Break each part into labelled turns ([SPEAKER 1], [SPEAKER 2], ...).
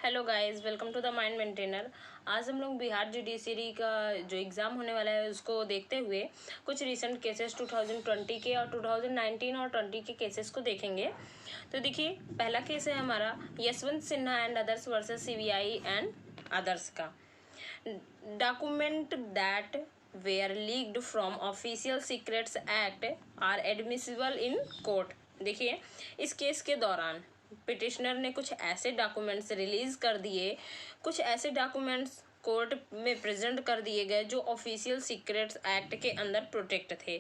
[SPEAKER 1] Hello guys, welcome to the mind maintainer. आज हम लोग बिहार जुडिशरी का जो एग्ज़ाम होने वाला है उसको देखते हुए कुछ रिसेंट केसेस 2020 के और 2019 और 20 के केसेस को देखेंगे। तो देखिए, पहला केस है हमारा Yashwant Sinha and others versus CBI and others का। Document that were leaked from official secrets act are admissible in court. देखिए, इस केस के दौरान पिटिशनर ने कुछ ऐसे डॉक्यूमेंट्स रिलीज कर दिए, कुछ ऐसे डॉक्यूमेंट्स कोर्ट में प्रेजेंट कर दिए गए जो ऑफिशियल सीक्रेट्स एक्ट के अंदर प्रोटेक्ट थे।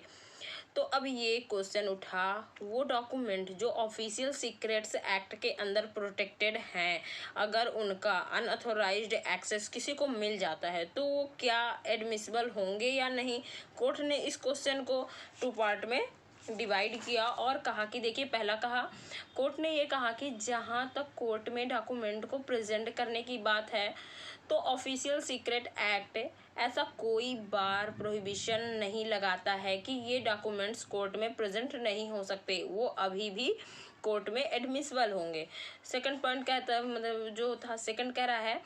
[SPEAKER 1] तो अब ये क्वेश्चन उठा, वो डॉक्यूमेंट जो ऑफिशियल सीक्रेट्स एक्ट के अंदर प्रोटेक्टेड हैं, अगर उनका अनऑथोराइज्ड एक्सेस किसी को मिल जाता है तो वो क्या एडमिसिबल होंगे या नहीं। कोर्ट ने इस क्वेश्चन को टू पार्ट में डिवाइड किया और कहा कि देखिए, पहला कहा, कोर्ट ने ये कहा कि जहां तक कोर्ट में डॉक्यूमेंट को प्रेजेंट करने की बात है तो ऑफिशियल सीक्रेट एक्ट ऐसा कोई बार प्रोहिबिशन नहीं लगाता है कि ये डॉक्यूमेंट्स कोर्ट में प्रेजेंट नहीं हो सकते, वो अभी भी कोर्ट में एडमिसिबल होंगे। सेकंड पॉइंट कहता है, मतलब जो था सेकंड कह रहा है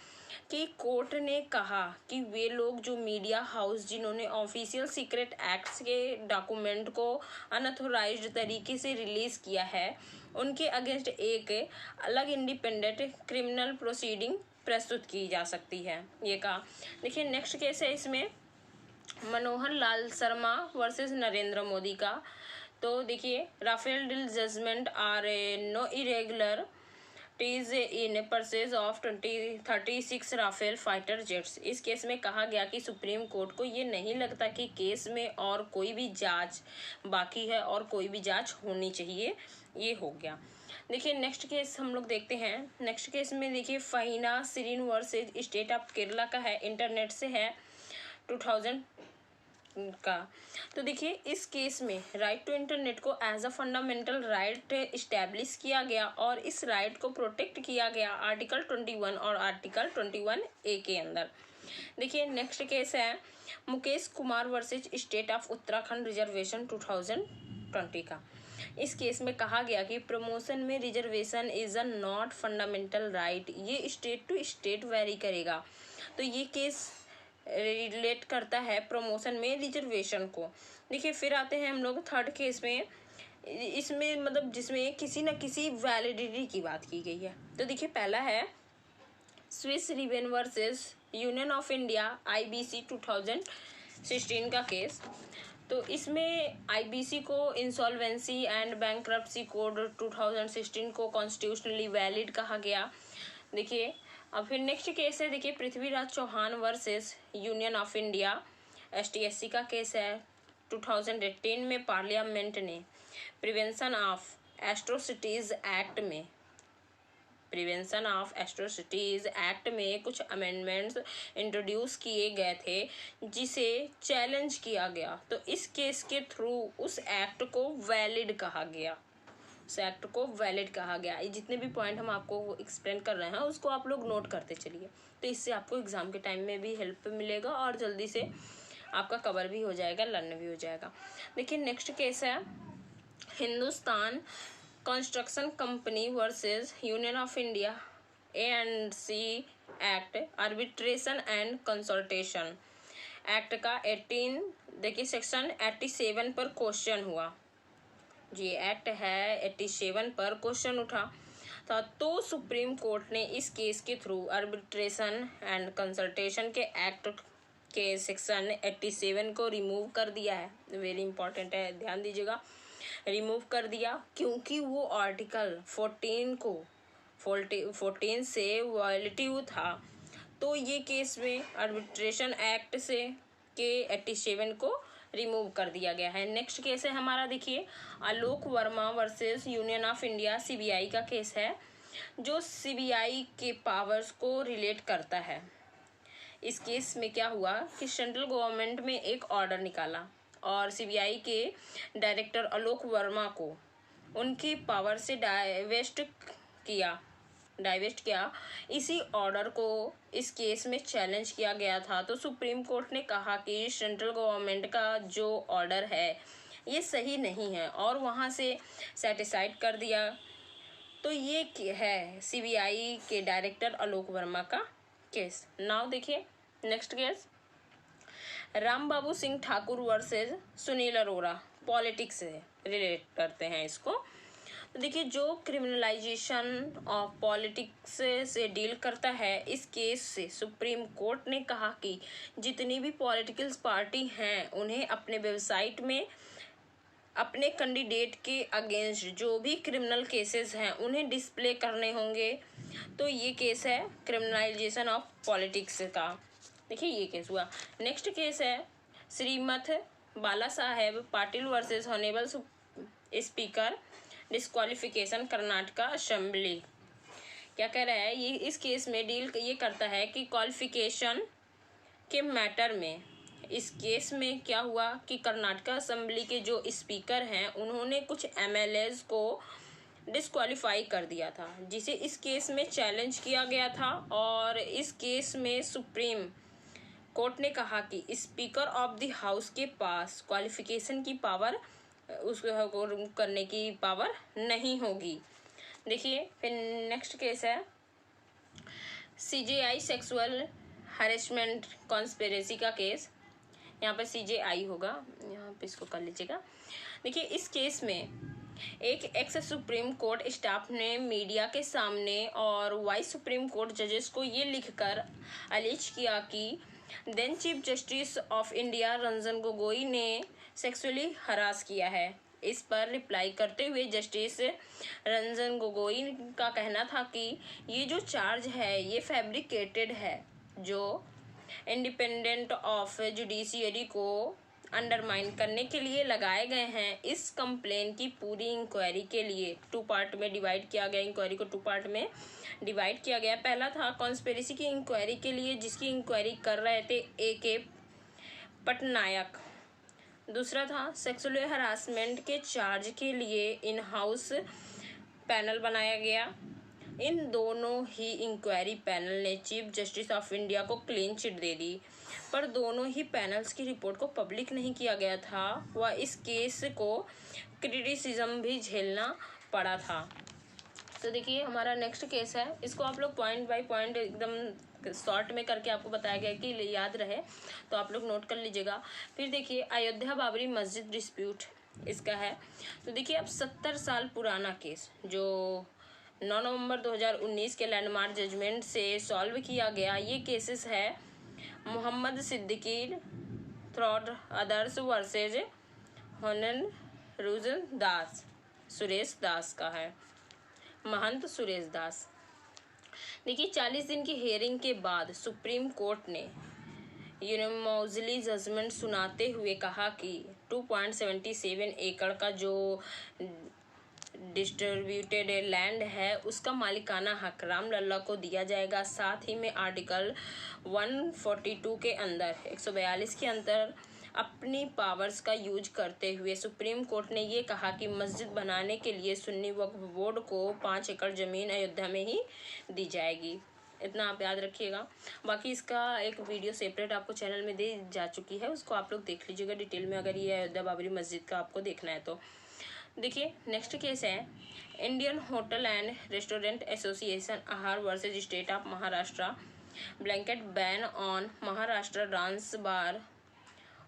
[SPEAKER 1] कि कोर्ट ने कहा कि वे लोग जो मीडिया हाउस जिन्होंने ऑफिशियल सीक्रेट एक्ट्स के डॉक्यूमेंट को अनऑथोराइज्ड तरीके से रिलीज किया है, उनके अगेंस्ट एक अलग इंडिपेंडेंट क्रिमिनल प्रोसीडिंग प्रस्तुत की जा सकती है, ये कहा। देखिए, नेक्स्ट केस है इसमें मनोहर लाल शर्मा वर्सेस नरेंद्र मोदी का। तो देखिए, Rafale deal judgement are no irregularities in purchase of 36 Rafale fighter jets. इस केस में कहा गया कि सुप्रीम कोर्ट को ये नहीं लगता कि केस में और कोई भी जांच बाकी है और कोई भी जांच होनी चाहिए, ये हो गया। देखिए, नेक्स्ट केस हम लोग देखते हैं। नेक्स्ट केस में देखिए, फहीना Sirin versus state of Kerala का है, इंटरनेट से है, 2000 का। तो देखिए, इस केस में राइट टू इंटरनेट को as a fundamental right establish किया गया और इस राइट को प्रोटेक्ट किया गया आर्टिकल 21 और आर्टिकल 21A के अंदर। देखिए, नेक्स्ट केस है Mukesh Kumar versus state of Uttarakhand reservation 2020 का। इस केस में कहा गया कि प्रमोशन में reservation is a not fundamental right, ये स्टेट टू स्टेट वेरी करेगा। तो ये केस रिलेट करता है प्रमोशन में रिजर्वेशन को। देखिए, फिर आते हैं हम लोग थर्ड केस में। इसमें मतलब जिसमें किसी न किसी वैलिडिटी की बात की गई है। तो देखिए, पहला है Swiss riven versus union of India IBC 2016 का केस। तो इसमें IBC को इंसॉल्वेंसी एंड बैंकरप्सी कोड 2016 को कॉन्स्टिट्यूशनली वैलिड कहा गया। देखिए, अब फिर नेक्स्ट केस है, देखिए, Prithviraj Chauhan versus union of India ST/SC का केस है। 2018 में पार्लियामेंट ने प्रिवेंशन ऑफ एट्रोसिटीज एक्ट में कुछ अमेंडमेंट्स इंट्रोड्यूस किए गए थे जिसे चैलेंज किया गया। तो इस केस के थ्रू उस एक्ट को वैलिड कहा गया, ये जितने भी पॉइंट हम आपको एक्सप्लेन कर रहे हैं उसको आप लोग नोट करते चलिए, तो इससे आपको एग्जाम के टाइम में भी हेल्प मिलेगा और जल्दी से आपका कवर भी हो जाएगा, लर्न भी हो जाएगा। देखिए, नेक्स्ट केस है Hindustan construction company versus union of India A&C act arbitration and consultation act का 18 देखिए सेक्शन 87 पर क्वेश्चन हुआ। ये एक्ट है 87 पर क्वेश्चन उठा था, तो सुप्रीम कोर्ट ने इस केस के थ्रू आर्बिट्रेशन एंड कंसल्टेशन के एक्ट के सेक्शन 87 को रिमूव कर दिया है। वेरी इंपॉर्टेंट है, ध्यान दीजिएगा, रिमूव कर दिया क्योंकि वो आर्टिकल 14 से वायलेटिव था। तो ये केस में आर्बिट्रेशन एक्ट से के 87 को रिमूव कर दिया गया है। नेक्स्ट केस है हमारा, देखिए, Alok Verma versus union of India CBI का केस है, जो CBI के पावर्स को रिलेट करता है। इस केस में क्या हुआ कि सेंट्रल गवर्नमेंट में एक ऑर्डर निकाला और CBI के डायरेक्टर आलोक वर्मा को उनकी पावर से डाइवेस्ट किया। इसी ऑर्डर को इस केस में चैलेंज किया गया था। तो सुप्रीम कोर्ट ने कहा कि सेंट्रल गवर्नमेंट का जो ऑर्डर है ये सही नहीं है और वहां से सेटिसाइड कर दिया तो ये है सीबीआई के डायरेक्टर आलोक वर्मा का केस। नाउ देखिए next case, Ram Babu Singh Thakur versus Sunil Arora, politics से रिलेट करते हैं इसको। तो देखिए जो क्रिमिनलाइजेशन ऑफ पॉलिटिक्स से डील करता है, इस केस से सुप्रीम कोर्ट ने कहा कि जितनी भी पॉलिटिकल पार्टी हैं उन्हें अपने वेबसाइट में अपने कैंडिडेट के अगेंस्ट जो भी क्रिमिनल केसेस हैं उन्हें डिस्प्ले करने होंगे। तो ये केस है क्रिमिनलाइजेशन ऑफ पॉलिटिक्स का। देखिए ये केस हुआ। नेक्स्ट केस है Shrimant Bala Saheb Patil versus honourable speaker, disqualification Karnataka assembly. क्या कह रहा है ये, इस केस में डील ये करता है कि क्वालिफिकेशन के मैटर में, इस केस में क्या हुआ कि कर्नाटका असेंबली के जो स्पीकर हैं उन्होंने कुछ एमएलएज को डिस्क्वालीफाई कर दिया था, जिसे इस केस में चैलेंज किया गया था। और इस केस में सुप्रीम कोर्ट ने कहा कि स्पीकर ऑफ द हाउस के पास क्वालिफिकेशन की पावर, उसको करने की पावर नहीं होगी। देखिए फिर नेक्स्ट केस है सीजेआई सेक्सुअल हरेसमेंट कॉन्स्पिरेसी का केस। यहाँ पे सीजेआई होगा, यहाँ पे इसको कर लीजिएगा। देखिए इस केस में एक एक्स सुप्रीम कोर्ट स्टाफ ने मीडिया के सामने और वाइस सुप्रीम कोर्ट जजेस को ये लिखकर अलीज किया कि then chief justice of India Ranjan Gogoi ने सेक्सुअली हरास किया है। इस पर रिप्लाई करते हुए जस्टिस रंजन गोगोई का कहना था कि ये जो चार्ज है ये फैब्रिकेटेड है, जो इंडिपेंडेंट ऑफ जुडिशियरी को अंडरमाइन करने के लिए लगाए गए हैं। इस कंप्लेन की पूरी इंक्वायरी के लिए 2 पार्ट में डिवाइड किया गया, इंक्वायरी को 2 पार्ट में डिवाइड किया गया। पहला था कॉन्स्पिरेसी की इंक्वायरी के लिए, जिसकी इंक्वायरी कर रहे थे ए.के. पटनायक। दूसरा था सेक्सुअल हरासमेंट के चार्ज के लिए इन हाउस पैनल बनाया गया। इन दोनों ही इंक्वायरी पैनल ने चीफ जस्टिस ऑफ इंडिया को क्लीन चिट दे दी, पर दोनों ही पैनल्स की रिपोर्ट को पब्लिक नहीं किया गया था व इस केस को क्रिटिसिज्म भी झेलना पड़ा था। तो देखिए हमारा नेक्स्ट केस है, इसको आप लोग पॉइंट बाय पॉइंट एकदम शॉर्ट में करके आपको बताया गया कि याद रहे, तो आप लोग नोट कर लीजिएगा। फिर देखिए अयोध्या बाबरी मस्जिद डिस्प्यूट इसका है। तो देखिए अब 70 साल पुराना केस जो 9 नवंबर 2019 के लैंडमार्क जजमेंट से सॉल्व किया गया, ये केसेस है Mohammad Siddiqui throughout others versus हनन रुजन दास, सुरेश दास का है, महंत सुरेश दास। देखिए 40 दिन की हियरिंग के बाद सुप्रीम कोर्ट ने यूनिमोजली जजमेंट सुनाते हुए कहा कि 2.77 एकड़ का जो डिस्ट्रीब्यूटेड लैंड है उसका मालिकाना हक रामलला को दिया जाएगा। साथ ही में आर्टिकल 142 के अंदर 142 के अंदर अपनी पावर्स का यूज करते हुए सुप्रीम कोर्ट ने ये कहा कि मस्जिद बनाने के लिए सुन्नी वक्फ बोर्ड को 5 एकड़ जमीन अयोध्या में ही दी जाएगी। इतना आप याद रखिएगा। बाकी इसका एक वीडियो सेपरेट आपको चैनल में दी जा चुकी है, उसको आप लोग देख लीजिएगा डिटेल में, अगर ये अयोध्या बाबरी मस्जिद का आपको देखना है तो। देखिए नेक्स्ट केस है Indian hotel and restaurant association Aahar versus state of Maharashtra, blanket ban on Maharashtra dance bar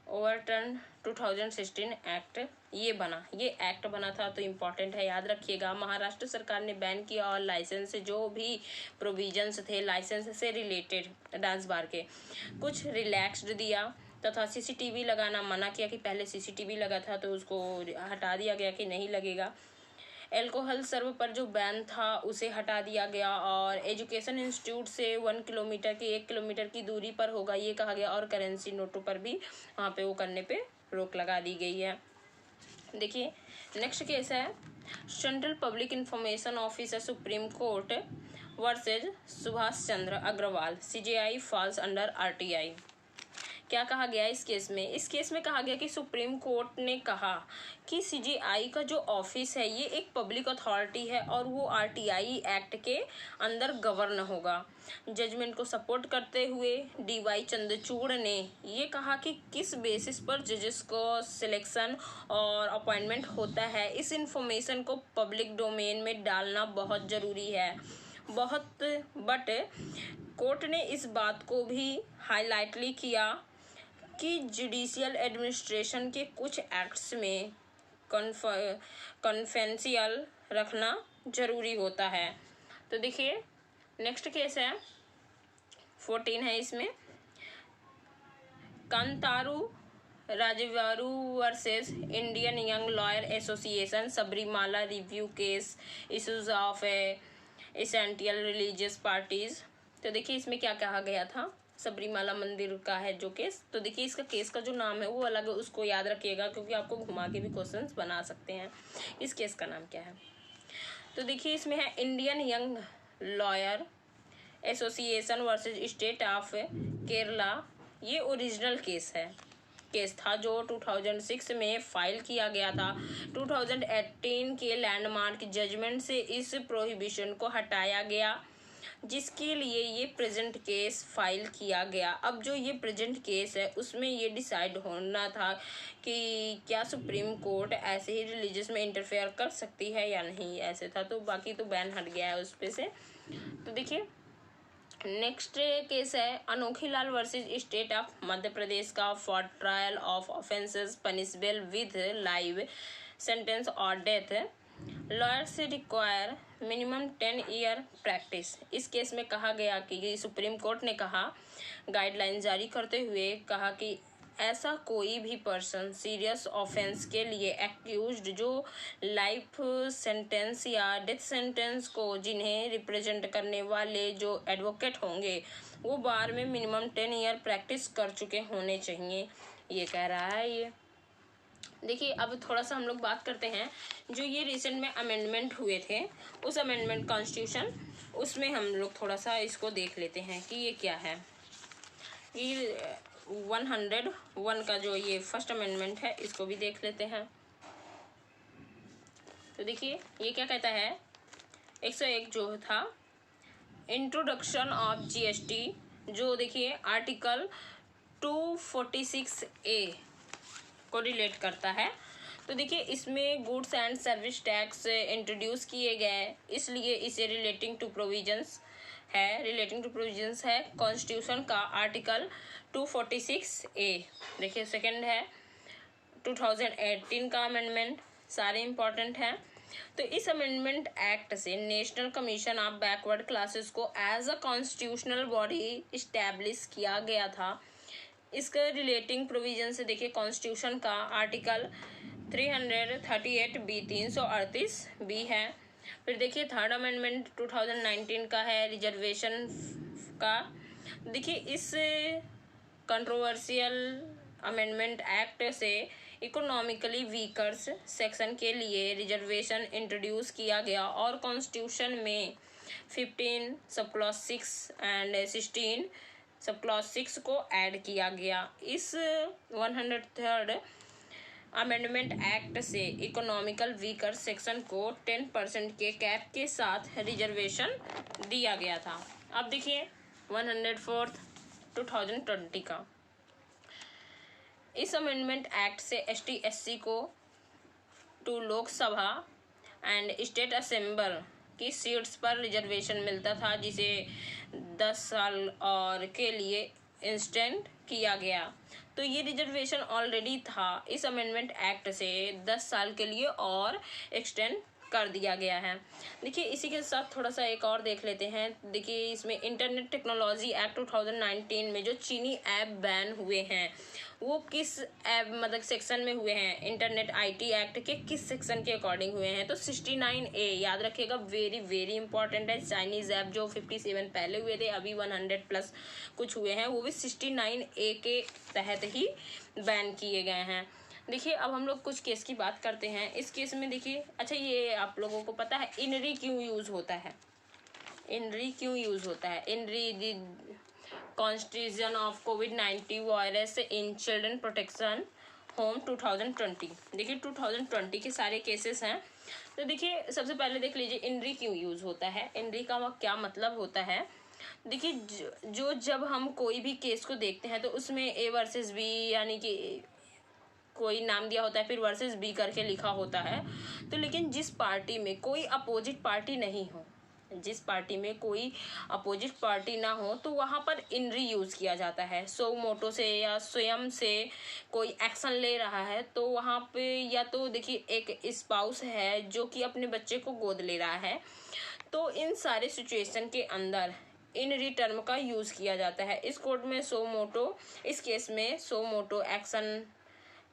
[SPEAKER 1] overturn 2016 act. ये एक्ट बना था तो इम्पोर्टेंट है, याद रखिएगा। महाराष्ट्र सरकार ने बैन किया और लाइसेंस से जो भी प्रोविजंस थे लाइसेंस से रिलेटेड डांस बार के कुछ रिलैक्स्ड दिया तथा सीसीटीवी लगाना मना किया कि पहले सीसीटीवी लगा था तो उसको हटा दिया गया कि नहीं लगेगा। एल्कोहल सर्व पर जो बैन था उसे हटा दिया गया और एजुकेशन इंस्टीट्यूट से 1 किलोमीटर की दूरी पर होगा ये कहा गया, और करेंसी नोटों पर भी वहाँ पे वो करने पे रोक लगा दी गई है। देखिए नेक्स्ट केस है central public information officer supreme court versus Subhash Chandra Agarwal, CJI falls under RTI. क्या कहा गया इस केस में? इस केस में कहा गया कि सुप्रीम कोर्ट ने कहा कि सीजीआई का जो ऑफिस है ये एक पब्लिक अथॉरिटी है और वो आरटीआई एक्ट के अंदर गवर्न होगा। जजमेंट को सपोर्ट करते हुए डीवाई चंद्रचूड़ ने ये कहा कि किस बेसिस पर जजेस को सिलेक्शन और अपॉइंटमेंट होता है, इस इंफॉर्मेशन को पब्लिक डोमेन में डालना बहुत ज़रूरी है। बट कोर्ट ने इस बात को भी हाईलाइटली किया कि जुडिशियल एडमिनिस्ट्रेशन के कुछ एक्ट्स में कॉन्फिडेंशियल रखना जरूरी होता है। तो देखिए नेक्स्ट केस है 14 है इसमें, Kantaru Rajeevaru versus Indian young lawyer association Sabarimala review case issues of essential religious parties. तो देखिए इसमें क्या कहा गया था, सबरीमाला मंदिर का है जो केस। तो देखिए इसका केस का जो नाम है वो अलग है, उसको याद रखिएगा क्योंकि आपको घुमा के भी क्वेश्चंस बना सकते हैं। इस केस का नाम क्या है? तो देखिए इसमें है Indian young lawyer association versus state of Kerala. ये ओरिजिनल केस था जो 2006 में फाइल किया गया था। 2018 के लैंडमार्क जजमेंट से इस प्रोहिबिशन को हटाया गया, जिसके लिए ये प्रेजेंट केस फाइल किया गया। अब जो ये प्रेजेंट केस है उसमें ये डिसाइड होना था कि क्या सुप्रीम कोर्ट ऐसे ही रिलीजियस में इंटरफेयर कर सकती है या नहीं, ऐसे था। तो बाकी तो बैन हट गया है उस पे से। तो देखिए नेक्स्ट केस है अनोखी लाल versus state of Madhya Pradesh का for trial of offences punishable with live sentence और डेथ। लॉयर से रिक्वायर मिनिमम 10 ईयर प्रैक्टिस। इस केस में कहा गया कि सुप्रीम कोर्ट ने कहा गाइडलाइन जारी करते हुए कहा कि ऐसा कोई भी पर्सन सीरियस ऑफेंस के लिए एक्यूज्ड जो लाइफ सेंटेंस या डेथ सेंटेंस को जिन्हें रिप्रेजेंट करने वाले जो एडवोकेट होंगे वो बार में मिनिमम 10 ईयर प्रैक्टिस कर चुके होने चाहिए, ये कह रहा है ये। देखिए अब थोड़ा सा हम लोग बात करते हैं जो ये रिसेंट में अमेंडमेंट हुए थे उस अमेंडमेंट कॉन्स्टिट्यूशन, उसमें हम लोग थोड़ा सा इसको देख लेते हैं कि ये क्या है। ये 101 का जो ये फर्स्ट अमेंडमेंट है इसको भी देख लेते हैं। तो देखिए ये क्या कहता है, 101 जो था इंट्रोडक्शन ऑफ जीएसटी, जो देखिए आर्टिकल 246A को रिलेट करता है। तो देखिए इसमें goods and service tax introduce किए गए, इसलिए इसे रिलेटिंग टू प्रोविजंस है कॉन्स्टिट्यूशन का आर्टिकल 246A। देखिए सेकंड है 2018 का अमेंडमेंट, सारे इंपॉर्टेंट हैं। तो इस अमेंडमेंट एक्ट से national commission of backward classes को as a constitutional body establish किया गया था। इसका रिलेटिंग प्रोविजन से देखिए कॉन्स्टिट्यूशन का आर्टिकल 338B 338B है। फिर देखिए थर्ड अमेंडमेंट 2019 का है रिजर्वेशन का। देखिए इस कंट्रोवर्शियल अमेंडमेंट एक्ट से इकोनॉमिकली वीकर्स सेक्शन के लिए रिजर्वेशन इंट्रोड्यूस किया गया और कॉन्स्टिट्यूशन में 15 sub clause 6 and 16 sub clause 6 को ऐड किया गया। इस 103rd अमेंडमेंट एक्ट से इकोनॉमिकल वीकर सेक्शन को 10% के कैप के साथ रिजर्वेशन दिया गया था। अब देखिए 104th 2020 का, इस अमेंडमेंट एक्ट से ST/SC को to Lok Sabha and state assembly की सीट्स पर रिजर्वेशन मिलता था, जिसे 10 साल और के लिए एक्सटेंड किया गया। तो ये रिजर्वेशन ऑलरेडी था, इस अमेंडमेंट एक्ट से 10 साल के लिए और एक्सटेंड कर दिया गया है। देखिए इसी के साथ थोड़ा सा एक और देख लेते हैं। देखिए इसमें इंटरनेट टेक्नोलॉजी एक्ट 2019 में जो चीनी ऐप बैन हुए हैं वो किस ऐप मतलब सेक्शन में हुए हैं, इंटरनेट आईटी एक्ट के किस सेक्शन के अकॉर्डिंग हुए हैं? तो 69A याद रखिएगा, वेरी वेरी इंपॉर्टेंट है। चाइनीज ऐप जो 57 पहले हुए थे, अभी 100+ कुछ हुए हैं, वो भी 69A के तहत ही बैन किए गए हैं। देखिए अब हम लोग कुछ केस की बात करते हैं। इस केस में देखिए, अच्छा ये आप लोगों को पता है इनरी क्यों यूज होता है? इनरी क्यों यूज होता है? इनरी कॉन्स्टिट्यूशन ऑफ कोविड-19 virus in children protection home 2020। देखिए 2020 के सारे केसेस हैं। तो देखिए सबसे पहले देख लीजिए इनरी क्यों यूज होता है, इनरी का क्या मतलब होता है। देखिए जो जब हम कोई भी केस को देखते हैं तो उसमें ए वर्सेस बी यानी कि कोई नाम दिया होता है, फिर वर्सेस बी करके लिखा होता है। तो लेकिन जिस पार्टी में कोई अपोजिट पार्टी नहीं हो, जिस पार्टी में कोई अपोजिट पार्टी ना हो, तो वहां पर इनरी यूज किया जाता है। सो मोटो से या स्वयं से कोई एक्शन ले रहा है तो वहां पे या तो देखिए एक स्पाउस है जो कि अपने बच्चे को गोद ले रहा है, तो इन सारे सिचुएशन के अंदर इनरी टर्म का यूज किया जाता है। इस कोर्ट में सो मोटो, इस केस में सो मोटो एक्शन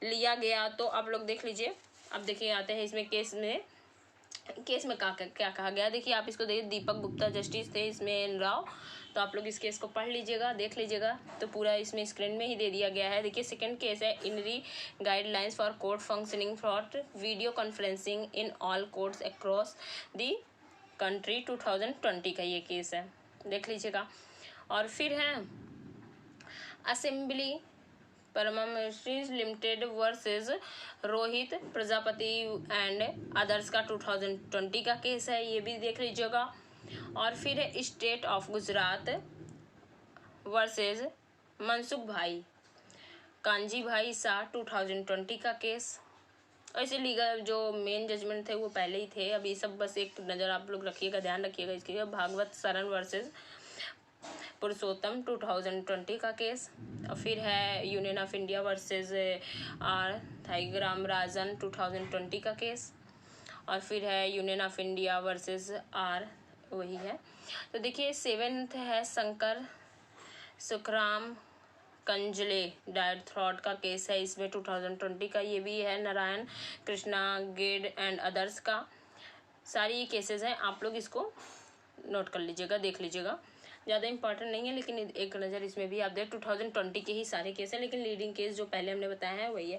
[SPEAKER 1] लिया गया। तो आप लोग देख लीजिए। अब देखिए आते हैं इसमें केस में क्या कहा गया। देखिए आप इसको देखिए, दीपक गुप्ता जस्टिस थे इसमें एन राव। तो आप लोग इस केस को पढ़ लीजिएगा, देख लीजिएगा। तो पूरा इसमें स्क्रीन में ही दे दिया गया है। देखिए सेकंड केस है in re guidelines for court functioning for video conferencing in all courts across the country 2020 का ये केस है, देख लीजिएगा। और फिर है असेंबली परमा ministries limited versus Rohit Prajapati and others का 2020 का केस है, ये भी देख लीजिएगा। और फिर है state of Gujarat versus Mansukh भाई कांजी भाई शाह 2020 का केस। ऐसे लीगल जो मेन जजमेंट थे वो पहले ही थे, अभी सब बस एक नज़र आप लोग रखिएगा, ध्यान रखिएगा इसके। भागवत शरण वर्सेस पुरुषोत्तम 2020 का केस। और फिर है union of India versus R थाईग्राम राजन 2020 का केस। और फिर है union of India versus R, वही है। तो देखिए सेवेंथ है शंकर सुखराम कंजले डायड थ्रॉट का केस है, इसमें 2020 का। ये भी है नारायण कृष्णा गेड एंड अदर्स का। सारी ये केसेस हैं, आप लोग इसको नोट कर लीजिएगा, देख लीजिएगा। ज़्यादा इंपॉर्टेंट नहीं है, लेकिन एक नज़र इसमें भी आप देख 2020 के ही सारे केस हैं, लेकिन लीडिंग केस जो पहले हमने बताया है वही है।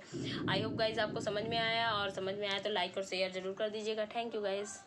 [SPEAKER 1] आई होप गाइज आपको समझ में आया, और समझ में आया तो लाइक और शेयर जरूर कर दीजिएगा। Thank you guys.